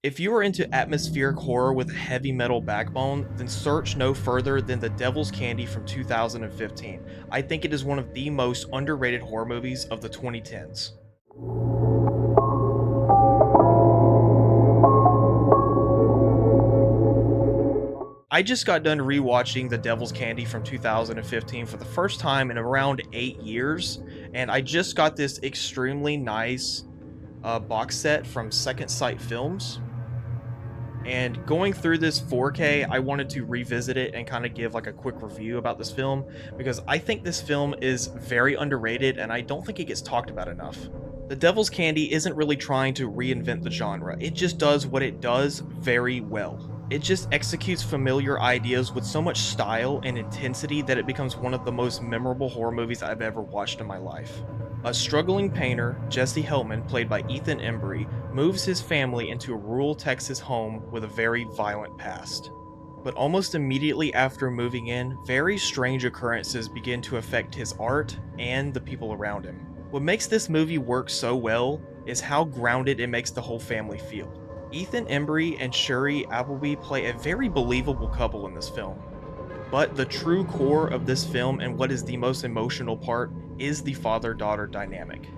If you are into atmospheric horror with a heavy metal backbone, then search no further than The Devil's Candy from 2015. I think it is one of the most underrated horror movies of the 2010s. I just got done rewatching The Devil's Candy from 2015 for the first time in around 8 years, and I just got this extremely nice box set from Second Sight Films. And going through this 4K, I wanted to revisit it and kind of give like a quick review about this film because I think this film is very underrated and I don't think it gets talked about enough. The Devil's Candy isn't really trying to reinvent the genre, it just does what it does very well. It just executes familiar ideas with so much style and intensity that it becomes one of the most memorable horror movies I've ever watched in my life. A struggling painter, Jesse Heltman, played by Ethan Embry, moves his family into a rural Texas home with a very violent past. But almost immediately after moving in, very strange occurrences begin to affect his art and the people around him. What makes this movie work so well is how grounded it makes the whole family feel. Ethan Embry and Shuri Appleby play a very believable couple in this film. But the true core of this film and what is the most emotional part is the father-daughter dynamic.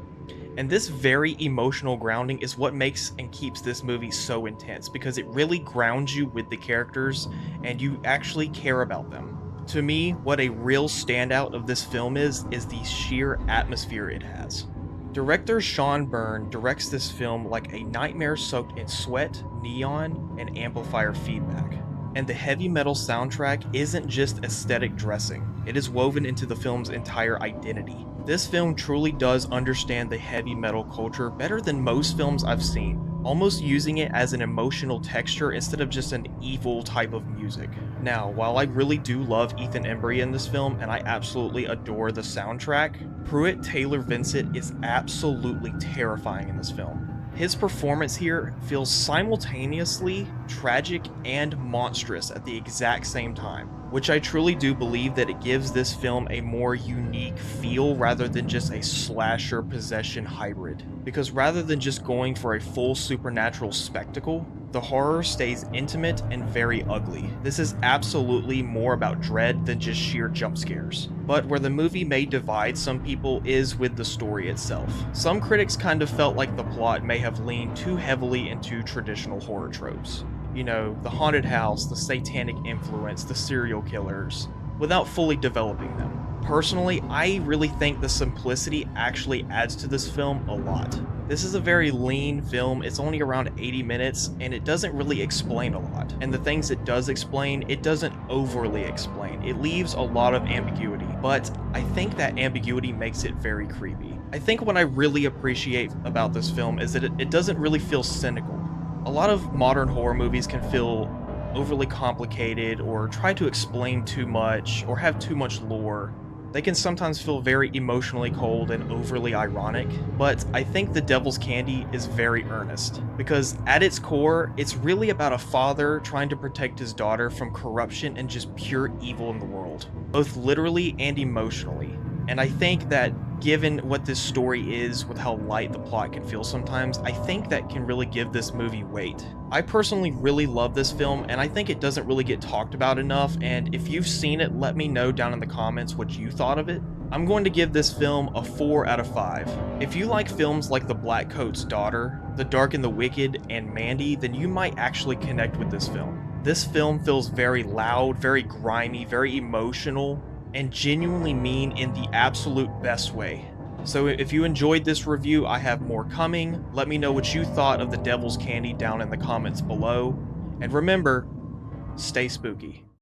And this very emotional grounding is what makes and keeps this movie so intense because it really grounds you with the characters and you actually care about them. To me, what a real standout of this film is the sheer atmosphere it has. Director Sean Byrne directs this film like a nightmare soaked in sweat, neon, and amplifier feedback. And the heavy metal soundtrack isn't just aesthetic dressing, it is woven into the film's entire identity. This film truly does understand the heavy metal culture better than most films I've seen, almost using it as an emotional texture instead of just an evil type of music. Now, while I really do love Ethan Embry in this film and I absolutely adore the soundtrack, Pruitt Taylor Vincent is absolutely terrifying in this film. His performance here feels simultaneously tragic and monstrous at the exact same time, which I truly do believe that it gives this film a more unique feel rather than just a slasher possession hybrid. Because rather than just going for a full supernatural spectacle, the horror stays intimate and very ugly. This is absolutely more about dread than just sheer jump scares. But where the movie may divide some people is with the story itself. Some critics kind of felt like the plot may have leaned too heavily into traditional horror tropes. You know, the haunted house, the satanic influence, the serial killers, without fully developing them. Personally, I really think the simplicity actually adds to this film a lot. This is a very lean film, it's only around 80 minutes, and it doesn't really explain a lot. And the things it does explain, it doesn't overly explain. It leaves a lot of ambiguity, but I think that ambiguity makes it very creepy. I think what I really appreciate about this film is that it doesn't really feel cynical. A lot of modern horror movies can feel overly complicated or try to explain too much or have too much lore. They can sometimes feel very emotionally cold and overly ironic, but I think The Devil's Candy is very earnest, because at its core, it's really about a father trying to protect his daughter from corruption and just pure evil in the world, both literally and emotionally. And I think that given what this story is with how light the plot can feel sometimes, I think that can really give this movie weight. I personally really love this film and I think it doesn't really get talked about enough, and if you've seen it, let me know down in the comments what you thought of it. I'm going to give this film a 4 out of 5. If you like films like The Black Coat's Daughter, The Dark and the Wicked, and Mandy, then you might actually connect with this film. This film feels very loud, very grimy, very emotional, and genuinely mean in the absolute best way. So if you enjoyed this review, I have more coming. Let me know what you thought of The Devil's Candy down in the comments below. And remember, stay spooky.